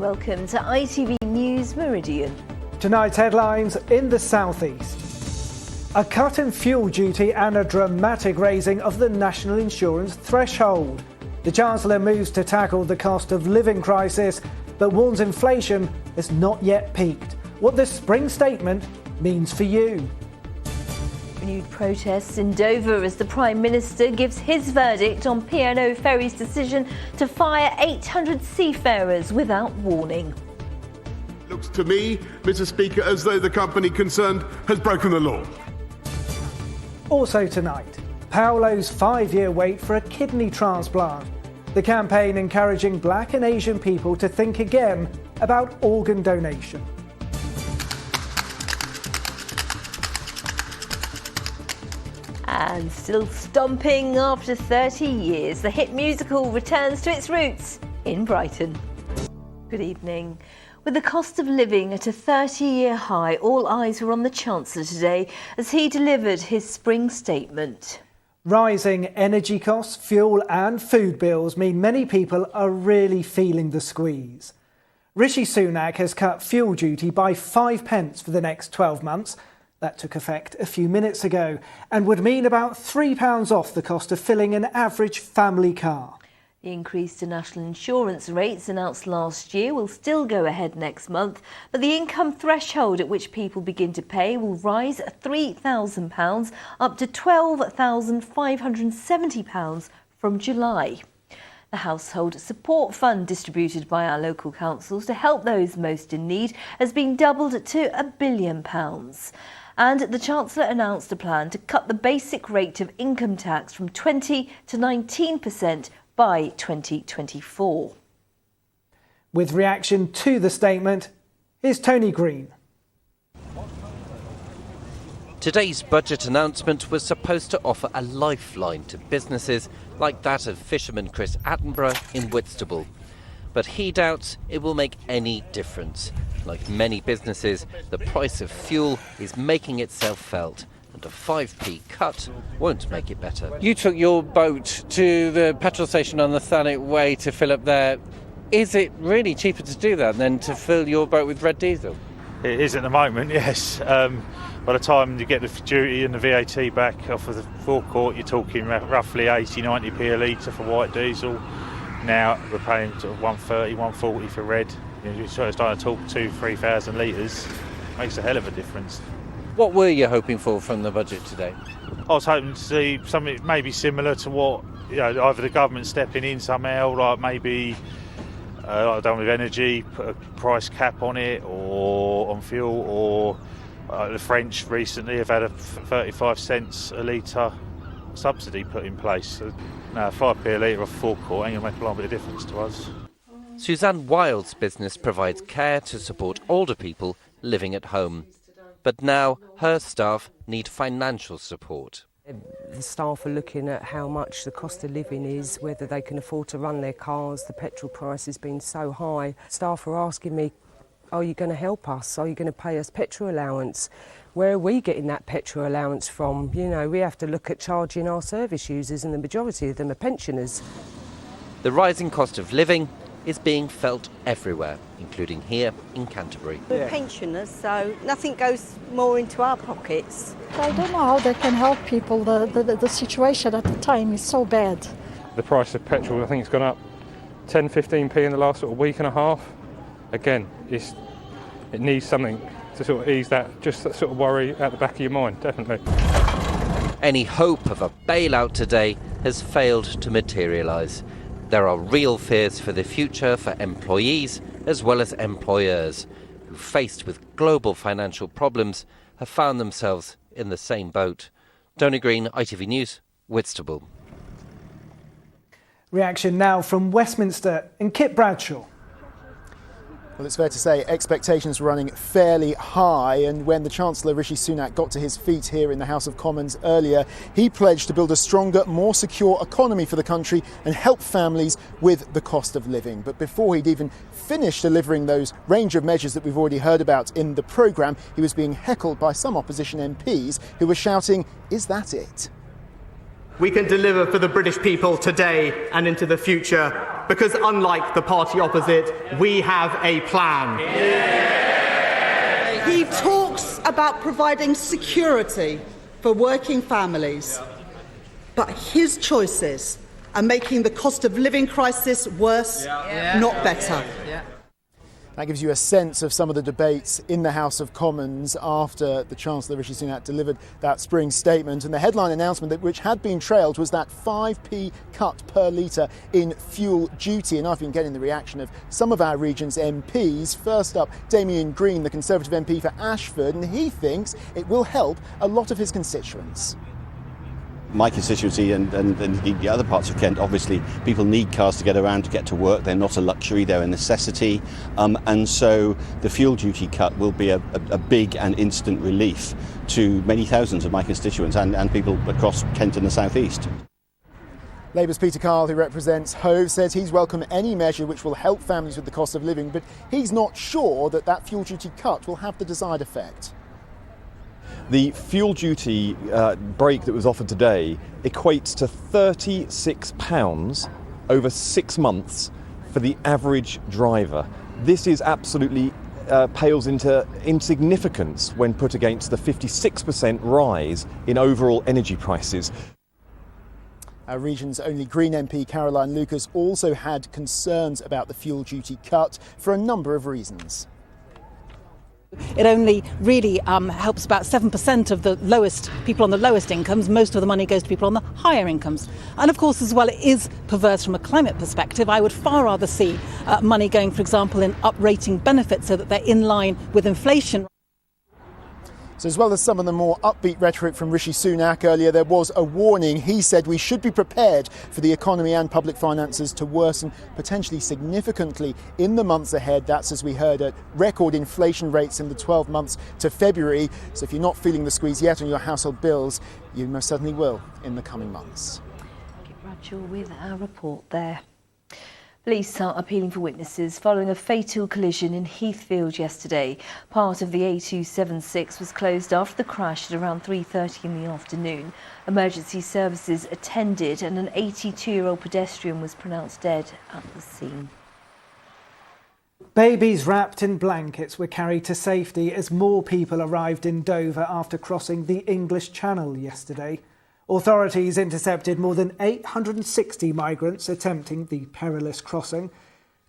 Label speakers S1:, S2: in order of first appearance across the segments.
S1: welcome to ITV News Meridian.
S2: Tonight's headlines in the southeast. A cut in fuel duty and a dramatic raising of the national insurance threshold. The Chancellor moves to tackle the cost of living crisis, but warns inflation has not yet peaked. What this spring statement means for you.
S1: Renewed protests in Dover as the Prime Minister gives his verdict on P&O Ferries' decision to fire 800 seafarers without warning.
S3: Looks to me, Mr. Speaker, as though the company concerned has broken the law.
S2: Also tonight, Paolo's 5-year wait for a kidney transplant. The campaign encouraging Black and Asian people to think again about organ donation.
S1: And still stomping after 30 years, the hit musical returns to its roots in Brighton. Good evening. With the cost of living at a 30-year high, all eyes were on the Chancellor today as he delivered his spring statement.
S2: Rising energy costs, fuel and food bills mean many people are really feeling the squeeze. Rishi Sunak has cut fuel duty by 5 pence for the next 12 months. That took effect a few minutes ago and would mean about £3 off the cost of filling an average family car.
S1: The increase to national insurance rates announced last year will still go ahead next month, but the income threshold at which people begin to pay will rise £3,000 up to £12,570 from July. The Household Support Fund distributed by our local councils to help those most in need has been doubled to £1 billion. And the Chancellor announced a plan to cut the basic rate of income tax from 20% to 19% by 2024.
S2: With reaction to the statement, here's Tony Green.
S4: Today's budget announcement was supposed to offer a lifeline to businesses like that of fisherman Chris Attenborough in Whitstable. But he doubts it will make any difference. Like many businesses, the price of fuel is making itself felt, and a 5p cut won't make it better.
S5: You took your boat to the petrol station on the Thanet Way to fill up there. Is it really cheaper to do that than to fill your boat with red diesel?
S6: It is at the moment, yes. By the time you get the duty and the VAT back off of the forecourt, you're talking roughly 80-90p a litre for white diesel. Now we're paying sort of 130, 140 for red. You're sort of starting to talk 2,000-3,000 litres. Makes a hell of a difference.
S5: What were you hoping for from the budget today?
S6: I was hoping to see something maybe similar to what, either the government stepping in somehow, like maybe like done with energy, put a price cap on it, or on fuel, or the French recently have had a 35 cents a litre subsidy put in place. So, no, 5p a litre off forecourt ain't going to make a lot of difference to us.
S4: Suzanne Wild's business provides care to support older people living at home. But now her staff need financial support.
S7: The staff are looking at how much the cost of living is, whether they can afford to run their cars. The petrol price has been so high. Staff are asking me, are you going to help us? Are you going to pay us petrol allowance? Where are we getting that petrol allowance from? You know, we have to look at charging our service users, and the majority of them are pensioners.
S4: The rising cost of living is being felt everywhere, including here in Canterbury.
S8: We're pensioners, so nothing goes more into our pockets.
S9: I don't know how they can help people. The situation at the time is so bad.
S10: The price of petrol, I think it's gone up 10-15p in the last sort of week and a half. Again, it needs something to sort of ease that, just that sort of worry at the back of your mind, definitely.
S4: Any hope of a bailout today has failed to materialise. There are real fears for the future for employees as well as employers, who, faced with global financial problems, have found themselves in the same boat. Tony Green, ITV News, Whitstable.
S2: Reaction now from Westminster and Kit Bradshaw.
S11: Well, it's fair to say expectations were running fairly high, and when the Chancellor Rishi Sunak got to his feet here in the House of Commons earlier, he pledged to build a stronger, more secure economy for the country and help families with the cost of living. But before he'd even finished delivering those range of measures that we've already heard about in the programme, he was being heckled by some opposition MPs who were shouting, "Is that it?"
S12: We can deliver for the British people today and into the future because, unlike the party opposite, we have a plan.
S13: He talks about providing security for working families, but his choices are making the cost of living crisis worse, not better.
S11: That gives you a sense of some of the debates in the House of Commons after the Chancellor Rishi Sunak delivered that spring statement. And the headline announcement, which had been trailed, was that 5p cut per litre in fuel duty. And I've been getting the reaction of some of our region's MPs. First up, Damien Green, the Conservative MP for Ashford, and he thinks it will help a lot of his constituents.
S14: My constituency and the other parts of Kent, obviously people need cars to get around, to get to work. They're not a luxury, they're a necessity, and so the fuel duty cut will be a big and instant relief to many thousands of my constituents and people across Kent and the South East.
S11: Labour's Peter Carl, who represents Hove, says he's welcome any measure which will help families with the cost of living, but he's not sure that fuel duty cut will have the desired effect.
S15: The fuel duty break that was offered today equates to £36 over 6 months for the average driver. This is absolutely pales into insignificance when put against the 56% rise in overall energy prices.
S11: Our region's only Green MP, Caroline Lucas, also had concerns about the fuel duty cut for a number of reasons.
S16: It only really helps about 7% of the lowest people on the lowest incomes. Most of the money goes to people on the higher incomes. And of course, as well, it is perverse from a climate perspective. I would far rather see money going, for example, in uprating benefits so that they're in line with inflation.
S11: So as well as some of the more upbeat rhetoric from Rishi Sunak earlier, there was a warning. He said we should be prepared for the economy and public finances to worsen potentially significantly in the months ahead. That's, as we heard, at record inflation rates in the 12 months to February. So if you're not feeling the squeeze yet on your household bills, you most certainly will in the coming months.
S1: Rachel with our report there. Police are appealing for witnesses following a fatal collision in Heathfield yesterday. Part of the A276 was closed after the crash at around 3:30 in the afternoon. Emergency services attended and an 82-year-old pedestrian was pronounced dead at the scene.
S2: Babies wrapped in blankets were carried to safety as more people arrived in Dover after crossing the English Channel yesterday. Authorities intercepted more than 860 migrants attempting the perilous crossing.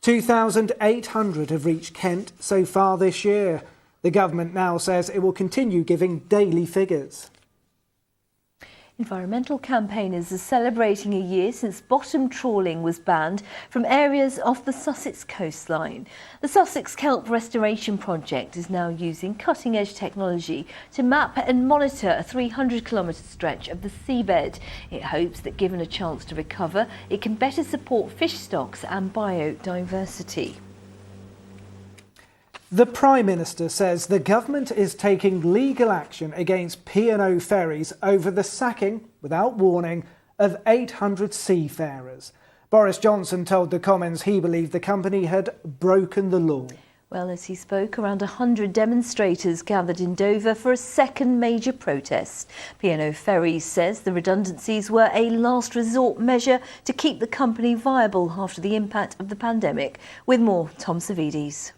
S2: 2,800 have reached Kent so far this year. The government now says it will continue giving daily figures.
S1: Environmental campaigners are celebrating a year since bottom trawling was banned from areas off the Sussex coastline. The Sussex Kelp Restoration Project is now using cutting-edge technology to map and monitor a 300-kilometre stretch of the seabed. It hopes that given a chance to recover, it can better support fish stocks and biodiversity.
S2: The Prime Minister says the government is taking legal action against P&O Ferries over the sacking, without warning, of 800 seafarers. Boris Johnson told the Commons he believed the company had broken the law.
S1: Well, as he spoke, around 100 demonstrators gathered in Dover for a second major protest. P&O Ferries says the redundancies were a last resort measure to keep the company viable after the impact of the pandemic. With more, Tom Savides.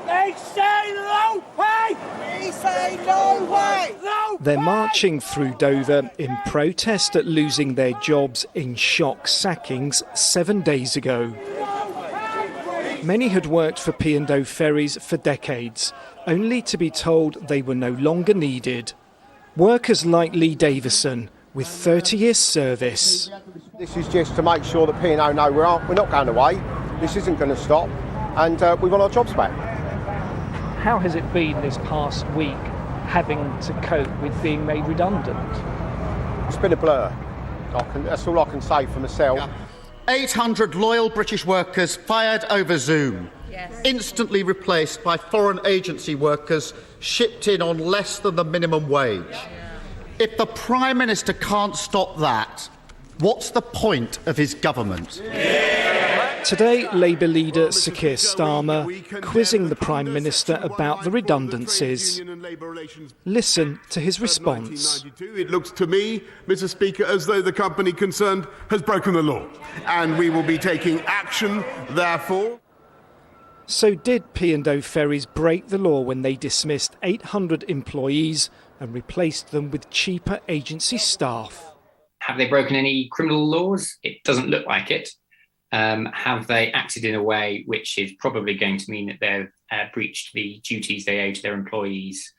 S17: They say no pay! We say no way! No
S18: They're marching through Dover in protest at losing their jobs in shock sackings 7 days ago. Many had worked for P&O Ferries for decades, only to be told they were no longer needed. Workers like Lee Davison, with 30 years service.
S19: This is just to make sure that P&O know we're not going away, this isn't going to stop, and we want our jobs back.
S20: How has it been this past week having to cope with being made redundant?
S19: It's been a blur. That's all I can say for myself.
S21: 800 loyal British workers fired over Zoom, instantly replaced by foreign agency workers shipped in on less than the minimum wage. If the Prime Minister can't stop that, what's the point of his government?
S18: Today, Labour leader Sir Keir Starmer quizzing the Prime Minister about the redundancies. Listen to his response.
S3: It looks to me, Mr. Speaker, as though the company concerned has broken the law, and we will be taking action, therefore.
S18: So did P&O Ferries break the law when they dismissed 800 employees and replaced them with cheaper agency staff?
S22: Have they broken any criminal laws? It doesn't look like it. Have they acted in a way which is probably going to mean that they've breached the duties they owe to their employees,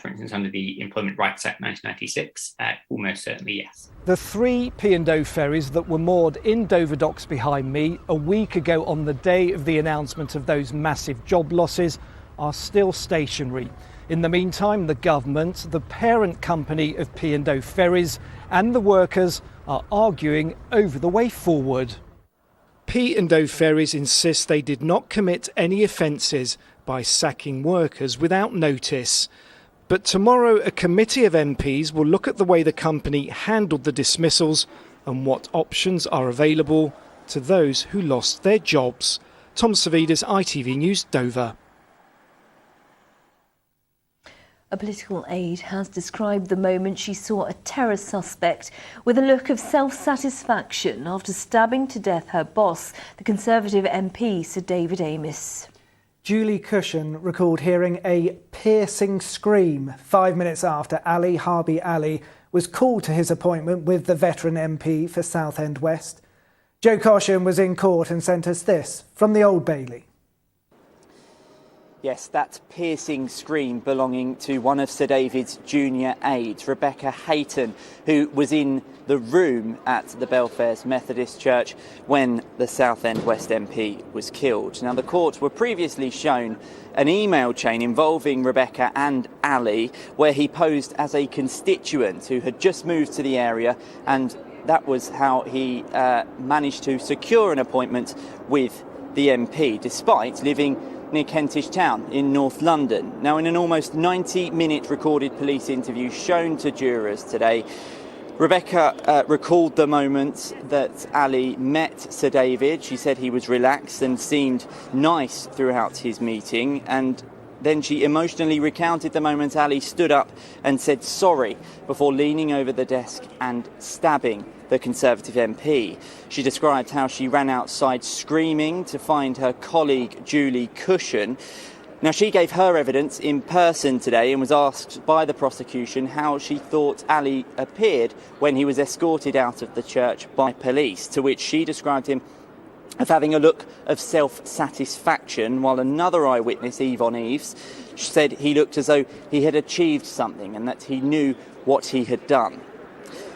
S22: for instance, under the Employment Rights Act 1996? Almost certainly yes.
S18: The 3 P&O ferries that were moored in Dover docks behind me a week ago on the day of the announcement of those massive job losses are still stationary. In the meantime, the government, the parent company of P&O Ferries, and the workers are arguing over the way forward. P&O Ferries insist they did not commit any offences by sacking workers without notice. But tomorrow a committee of MPs will look at the way the company handled the dismissals and what options are available to those who lost their jobs. Tom Savidas, ITV News, Dover.
S1: A political aide has described the moment she saw a terror suspect with a look of self-satisfaction after stabbing to death her boss, the Conservative MP Sir David Amess.
S2: Julie Cushion recalled hearing a piercing scream 5 minutes after Ali Harbi Ali was called to his appointment with the veteran MP for Southend West. Jo Cushion was in court and sent us this from the Old Bailey.
S23: Yes, that piercing scream belonging to one of Sir David's junior aides, Rebecca Hayton, who was in the room at the Belfairs Methodist Church when the Southend West MP was killed. Now, the court were previously shown an email chain involving Rebecca and Ali, where he posed as a constituent who had just moved to the area, and that was how he managed to secure an appointment with the MP, despite living near Kentish Town in North London. Now, in an almost 90-minute recorded police interview shown to jurors today, Rebecca recalled the moment that Ali met Sir David. She said he was relaxed and seemed nice throughout his meeting, and then she emotionally recounted the moment Ali stood up and said sorry before leaning over the desk and stabbing the Conservative MP. She described how she ran outside screaming to find her colleague Julie Cushion. Now, she gave her evidence in person today and was asked by the prosecution how she thought Ali appeared when he was escorted out of the church by police, to which she described him as having a look of self-satisfaction, while another eyewitness, Yvonne Eves, said he looked as though he had achieved something and that he knew what he had done.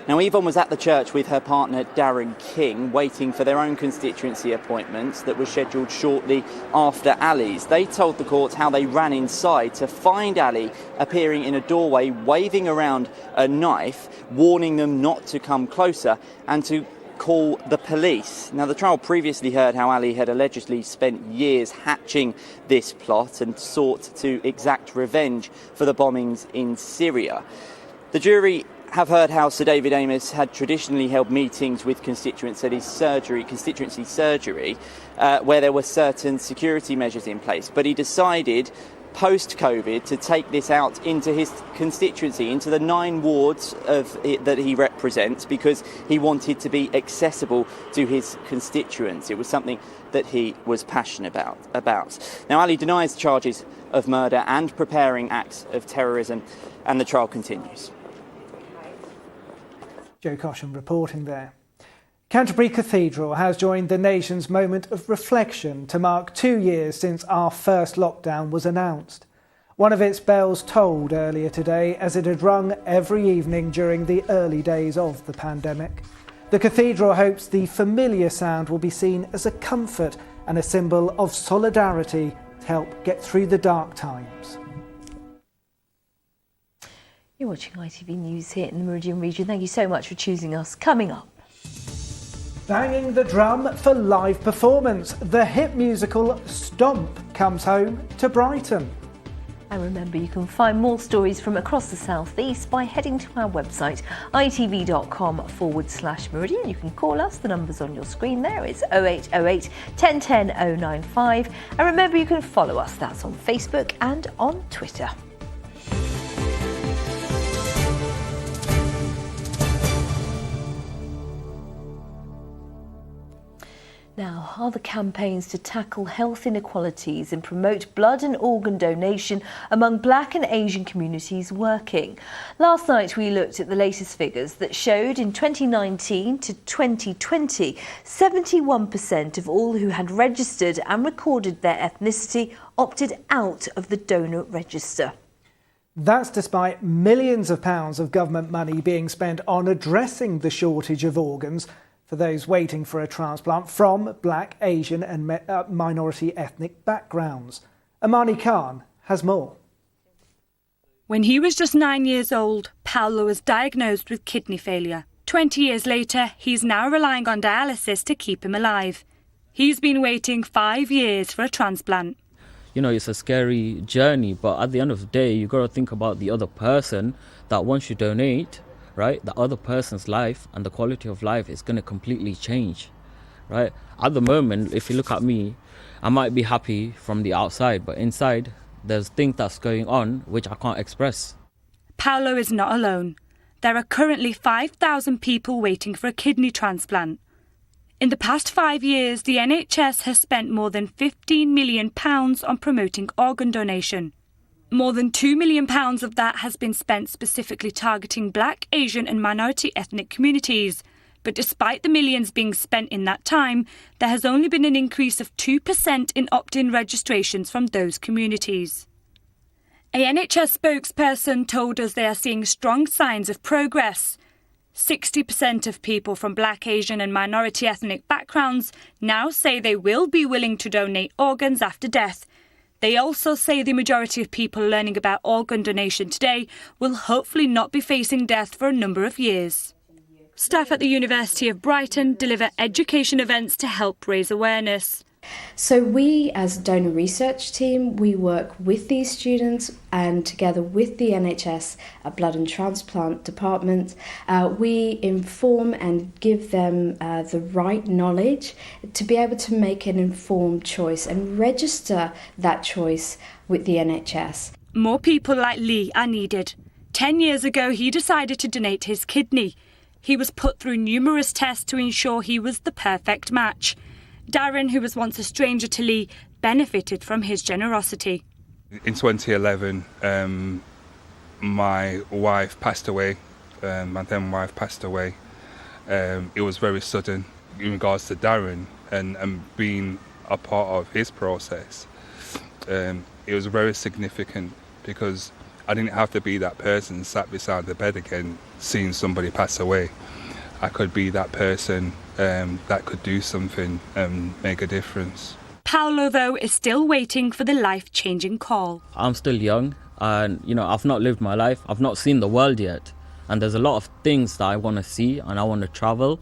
S23: Now, Yvonne was at the church with her partner Darren King, waiting for their own constituency appointments that was scheduled shortly after Ali's. They told the court how they ran inside to find Ali appearing in a doorway, waving around a knife, warning them not to come closer and to call the police. Now, the trial previously heard how Ali had allegedly spent years hatching this plot and sought to exact revenge for the bombings in Syria. The jury have heard how Sir David Amess had traditionally held meetings with constituents at his constituency surgery, where there were certain security measures in place. But he decided post-COVID to take this out into his constituency, into the 9 wards that he represents, because he wanted to be accessible to his constituents. It was something that he was passionate about. Now, Ali denies charges of murder and preparing acts of terrorism, and the trial continues.
S2: Jo Cushion reporting there. Canterbury Cathedral has joined the nation's moment of reflection to mark 2 years since our first lockdown was announced. One of its bells tolled earlier today as it had rung every evening during the early days of the pandemic. The cathedral hopes the familiar sound will be seen as a comfort and a symbol of solidarity to help get through the dark times.
S1: You're watching ITV News here in the Meridian region. Thank you so much for choosing us. Coming up.
S2: Banging the drum for live performance. The hit musical Stomp comes home to Brighton.
S1: And remember, you can find more stories from across the South East by heading to our website, itv.com/Meridian. You can call us, the number's on your screen there. It's 0808 1010 095. And remember, you can follow us, that's on Facebook and on Twitter. Now, are the campaigns to tackle health inequalities and promote blood and organ donation among Black and Asian communities working? Last night we looked at the latest figures that showed in 2019 to 2020, 71% of all who had registered and recorded their ethnicity opted out of the donor register.
S2: That's despite millions of pounds of government money being spent on addressing the shortage of organs for those waiting for a transplant from Black, Asian and minority ethnic backgrounds. Amani Khan has more.
S5: When he was just 9 years old, Paolo was diagnosed with kidney failure. 20 years later, he's now relying on dialysis to keep him alive. He's been waiting 5 years for a transplant.
S6: You know, it's a scary journey, but at the end of the day, you got to think about the other person that once you donate, right, the other person's life and the quality of life is going to completely change, right? At the moment, if you look at me, I might be happy from the outside, but inside, there's things that's going on which I can't express.
S5: Paolo is not alone. There are currently 5,000 people waiting for a kidney transplant. In the past 5 years, the NHS has spent more than £15 million on promoting organ donation. More than £2 million of that has been spent specifically targeting Black, Asian and minority ethnic communities. But despite the millions being spent in that time, there has only been an increase of 2% in opt-in registrations from those communities. A NHS spokesperson told us they are seeing strong signs of progress. 60% of people from Black, Asian and minority ethnic backgrounds now say they will be willing to donate organs after death. They also say the majority of people learning about organ donation today will hopefully not be facing death for a number of years. Staff at the University of Brighton deliver education events to help raise awareness.
S7: So we, as a donor research team, we work with these students and together with the NHS Blood and Transplant Department, we inform and give them the right knowledge to be able to make an informed choice and register that choice with the NHS.
S5: More people like Lee are needed. 10 years ago, he decided to donate his kidney. He was put through numerous tests to ensure he was the perfect match. Darren, who was once a stranger to Lee, benefited from his generosity.
S24: In 2011, my wife passed away. My then wife passed away. It was very sudden in regards to Darren and being a part of his process. It was very significant because I didn't have to be that person sat beside the bed again, seeing somebody pass away. I could be that person that could do something and make a difference.
S5: Paolo, though, is still waiting for the life-changing call.
S6: I'm still young and, you know, I've not lived my life. I've not seen the world yet. And there's a lot of things that I want to see and I want to travel.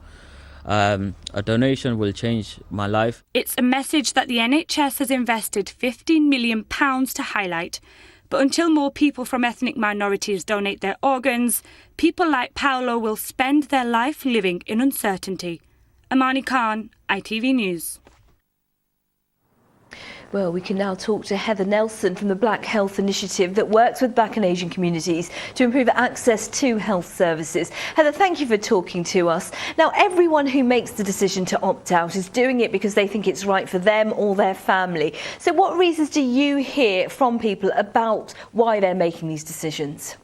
S6: A donation will change my life.
S5: It's a message that the NHS has invested £15 million to highlight. But until more people from ethnic minorities donate their organs, people like Paolo will spend their life living in uncertainty. Amani Khan, ITV News.
S1: Well, we can now talk to Heather Nelson from the Black Health Initiative that works with Black and Asian communities to improve access to health services. Heather, thank you for talking to us. Now, everyone who makes the decision to opt out is doing it because they think it's right for them or their family. So what reasons do you hear from people about why they're making these decisions?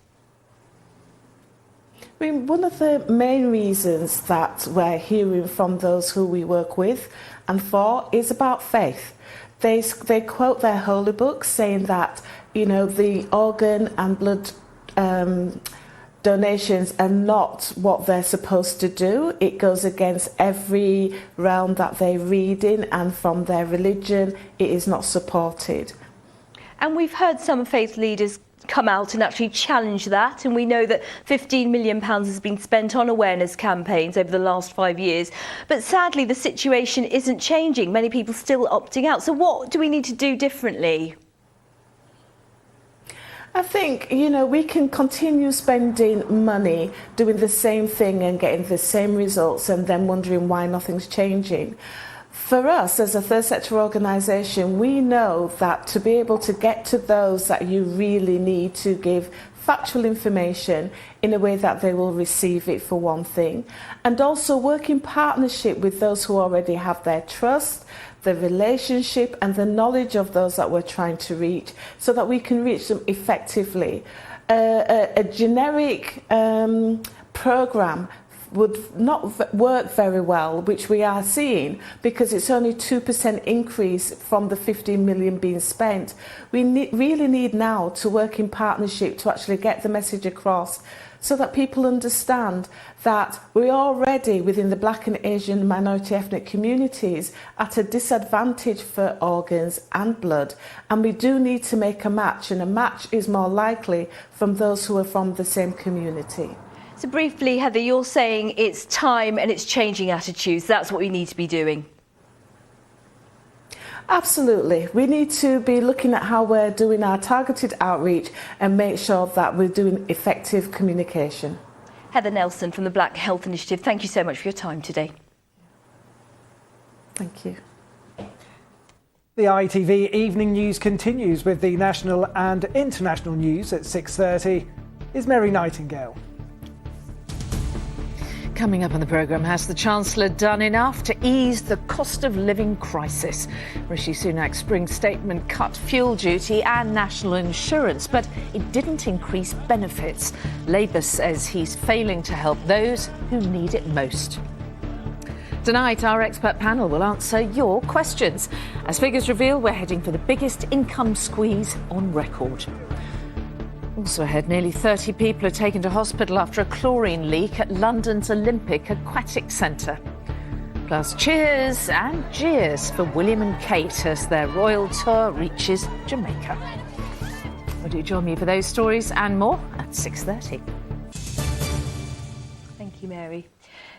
S25: I mean, one of the main reasons that we're hearing from those who we work with and for is about faith. They quote their holy books saying that, you know, the organ and blood donations are not what they're supposed to do. It goes against every realm that they read in, and from their religion, it is not supported.
S1: And we've heard some faith leaders come out and actually challenge that, and we know that £15 million has been spent on awareness campaigns over the last 5 years, but sadly the situation isn't changing. Many people still opting out. So what do we need to do differently?
S25: I think, we can continue spending money doing the same thing and getting the same results and then wondering why nothing's changing. For us, as a third sector organisation, we know that to be able to get to those that you really need to give factual information in a way that they will receive it, for one thing, and also work in partnership with those who already have their trust, the relationship and the knowledge of those that we're trying to reach, so that we can reach them effectively. A generic programme would not work very well, which we are seeing, because it's only 2% increase from the 15 million being spent. We really need now to work in partnership to actually get the message across, so that people understand that we're already within the Black and Asian minority ethnic communities at a disadvantage for organs and blood, and we do need to make a match, and a match is more likely from those who are from the same community.
S1: So briefly, Heather, you're saying it's time and it's changing attitudes. That's what we need to be doing.
S25: Absolutely. We need to be looking at how we're doing our targeted outreach and make sure that we're doing effective communication.
S1: Heather Nelson from the Black Health Initiative, thank you so much for your time today.
S25: Thank you.
S2: The ITV Evening News continues with the national and international news at 6:30. Is Mary Nightingale.
S4: Coming up on the programme, has the Chancellor done enough to ease the cost of living crisis? Rishi Sunak's spring statement cut fuel duty and national insurance, but it didn't increase benefits. Labour says he's failing to help those who need it most. Tonight, our expert panel will answer your questions. As figures reveal, we're heading for the biggest income squeeze on record. Also ahead, nearly 30 people are taken to hospital after a chlorine leak at London's Olympic Aquatic Centre. Plus cheers and jeers for William and Kate as their royal tour reaches Jamaica. Well, do join me for those stories and more at 6:30.
S1: Thank you, Mary.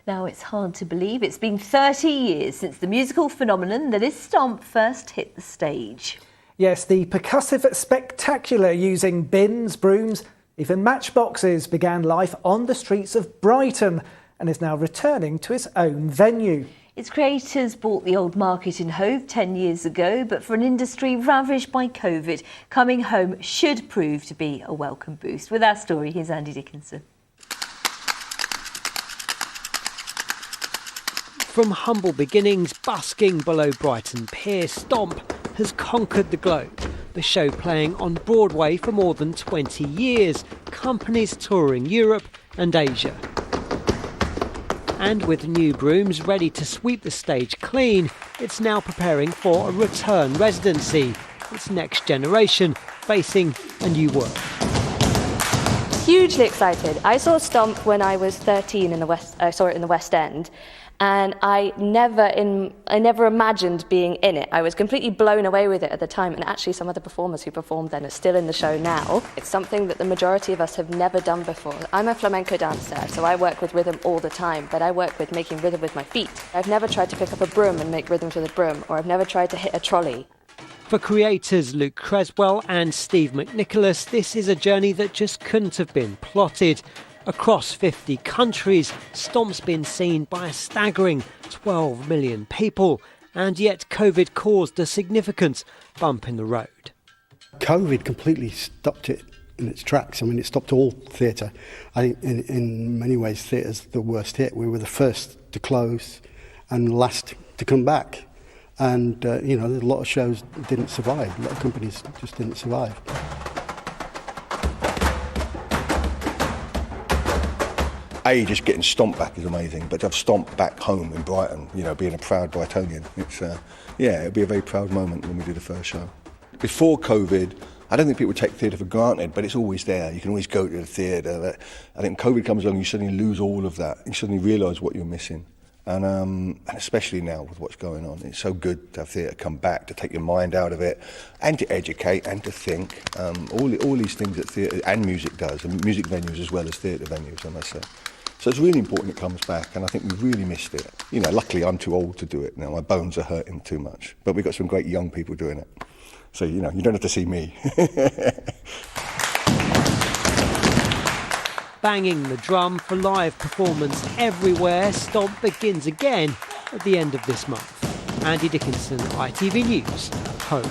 S1: Now, it's hard to believe it's been 30 years since the musical phenomenon that is Stomp first hit the stage.
S2: Yes, the percussive spectacular using bins, brooms, even matchboxes began life on the streets of Brighton and is now returning to its own venue.
S1: Its creators bought the old market in Hove 10 years ago, but for an industry ravaged by COVID, coming home should prove to be a welcome boost. With our story, here's Andy Dickinson.
S8: From humble beginnings, busking below Brighton Pier, Stomp has conquered the globe. The show playing on Broadway for more than 20 years, companies touring Europe and Asia. And with new brooms ready to sweep the stage clean, it's now preparing for a return residency, its next generation facing a new world.
S9: Hugely excited. I saw Stomp when I was 13 in the West. I saw it in the West End. And I never imagined being in it. I was completely blown away with it at the time, and actually some of the performers who performed then are still in the show now. It's something that the majority of us have never done before. I'm a flamenco dancer, so I work with rhythm all the time, but I work with making rhythm with my feet. I've never tried to pick up a broom and make rhythms with a broom, or I've never tried to hit a trolley.
S8: For creators Luke Creswell and Steve McNicholas, this is a journey that just couldn't have been plotted. Across 50 countries, Stomp's been seen by a staggering 12 million people, and yet COVID caused a significant bump in the road.
S10: COVID completely stopped it in its tracks. I mean, it stopped all theatre. I think in many ways, theatre's the worst hit. We were the first to close and last to come back. And, a lot of shows didn't survive. A lot of companies just didn't survive.
S12: Just getting Stomp back is amazing, but to have Stomp back home in Brighton, being a proud Brightonian, it'll be a very proud moment when we do the first show. Before COVID, I don't think people take theatre for granted, but it's always there. You can always go to the theatre. I think when COVID comes along, you suddenly lose all of that. You suddenly realise what you're missing. And especially now with what's going on, it's so good to have theatre come back, to take your mind out of it, and to educate and to think. All these things that theatre and music does, and music venues as well as theatre venues, I must say. So it's really important it comes back, and I think we really missed it. Luckily I'm too old to do it now. My bones are hurting too much. But we've got some great young people doing it. So, you don't have to see me.
S8: Banging the drum for live performance everywhere, Stomp begins again at the end of this month. Andy Dickinson, ITV News, home.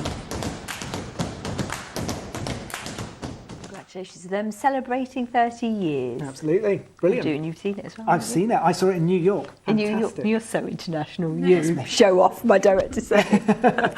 S1: Congratulations to them celebrating 30 years.
S2: Absolutely. Brilliant.
S1: You do, and you've seen it as well.
S2: I've seen it. I saw it in New York.
S1: In New York. You're so international. You show off, my director said.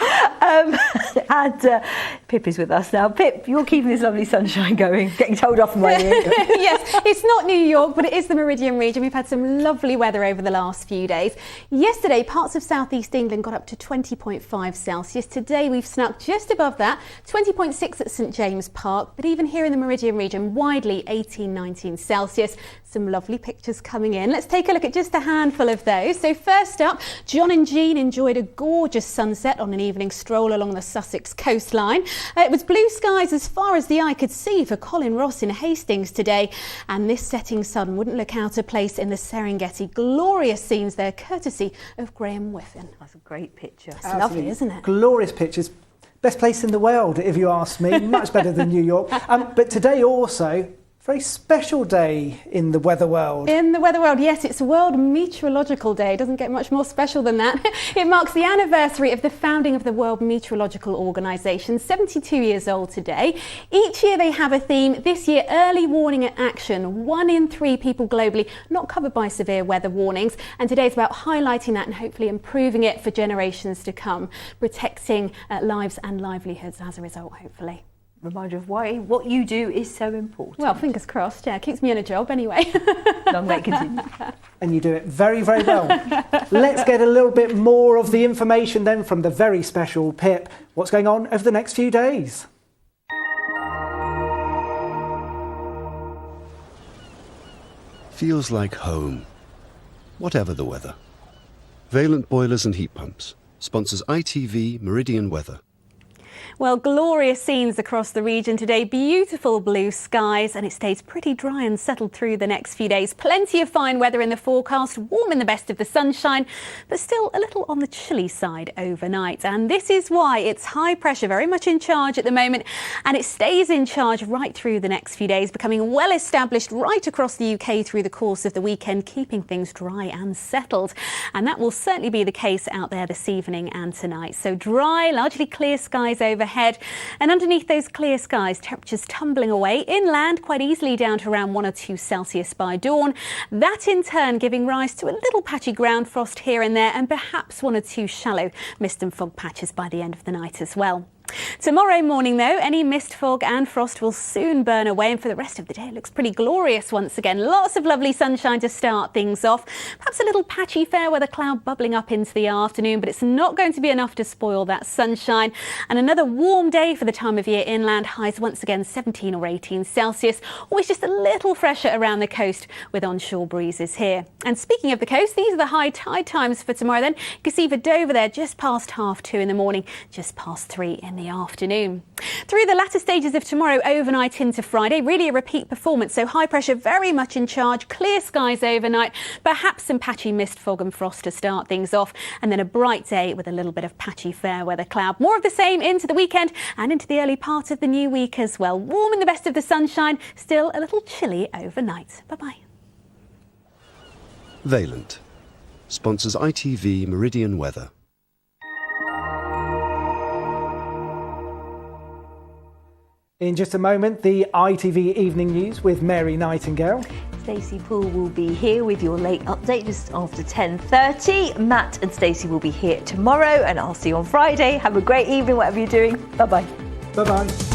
S1: And Pip is with us now. Pip, you're keeping this lovely sunshine going, getting told off by you.
S11: Yes, it's not New York, but it is the Meridian region. We've had some lovely weather over the last few days. Yesterday, parts of southeast England got up to 20.5 Celsius. Today, we've snuck just above that, 20.6 at St James Park. But even here in the Meridian region, widely 18, 19 Celsius. Some lovely pictures coming in. Let's take a look at just a handful of those. So first up, John and Jean enjoyed a gorgeous sunset on an evening stroll along the Sussex coastline. It was blue skies as far as the eye could see for Colin Ross in Hastings today. And this setting sun wouldn't look out of place in the Serengeti. Glorious scenes there, courtesy of Graham Whiffen.
S1: That's a great picture.
S11: It's lovely, isn't it?
S2: Glorious pictures. Best place in the world, if you ask me. Much better than New York. But today also, very special day in the weather world.
S11: In the weather world, yes, it's World Meteorological Day. It doesn't get much more special than that. It marks the anniversary of the founding of the World Meteorological Organization, 72 years old today. Each year they have a theme. This year, early warning and action. 1 in 3 people globally not covered by severe weather warnings. And today is about highlighting that and hopefully improving it for generations to come, protecting lives and livelihoods as a result, hopefully.
S1: Reminder of why what you do is so important.
S11: Well, fingers crossed, yeah, keeps me in a job anyway.
S1: Long may it continue.
S2: And you do it very, very well. Let's get a little bit more of the information then from the very special Pip. What's going on over the next few days?
S13: Feels like home, whatever the weather. Valent Boilers and Heat Pumps sponsors ITV Meridian Weather.
S11: Well, glorious scenes across the region today. Beautiful blue skies, and it stays pretty dry and settled through the next few days. Plenty of fine weather in the forecast, warm in the best of the sunshine, but still a little on the chilly side overnight. And this is why it's high pressure very much in charge at the moment, and it stays in charge right through the next few days, becoming well established right across the UK through the course of the weekend, keeping things dry and settled. And that will certainly be the case out there this evening and tonight. So dry, largely clear skies overhead. And underneath those clear skies, temperatures tumbling away inland quite easily down to around 1 or 2 Celsius by dawn. That in turn giving rise to a little patchy ground frost here and there, and perhaps 1 or 2 shallow mist and fog patches by the end of the night as well. Tomorrow morning, though, any mist, fog and frost will soon burn away, and for the rest of the day it looks pretty glorious once again. Lots of lovely sunshine to start things off. Perhaps a little patchy fair weather cloud bubbling up into the afternoon, but it's not going to be enough to spoil that sunshine. And another warm day for the time of year inland. Highs once again 17 or 18 Celsius. Always just a little fresher around the coast with onshore breezes here. And speaking of the coast, these are the high tide times for tomorrow then. You can see for Dover there just past 2:30 in the morning, just past 3 in the afternoon. Through the latter stages of tomorrow overnight into Friday, really a repeat performance. So high pressure very much in charge, clear skies overnight, perhaps some patchy mist, fog and frost to start things off, and then a bright day with a little bit of patchy fair weather cloud. More of the same into the weekend and into the early part of the new week as well. Warm in the best of the sunshine, still a little chilly overnight. Bye-bye.
S13: Valent sponsors ITV Meridian Weather.
S2: In just a moment, the ITV Evening News with Mary Nightingale.
S1: Stacey Poole will be here with your late update just after 10:30. Matt and Stacey will be here tomorrow, and I'll see you on Friday. Have a great evening, whatever you're doing. Bye-bye.
S2: Bye-bye.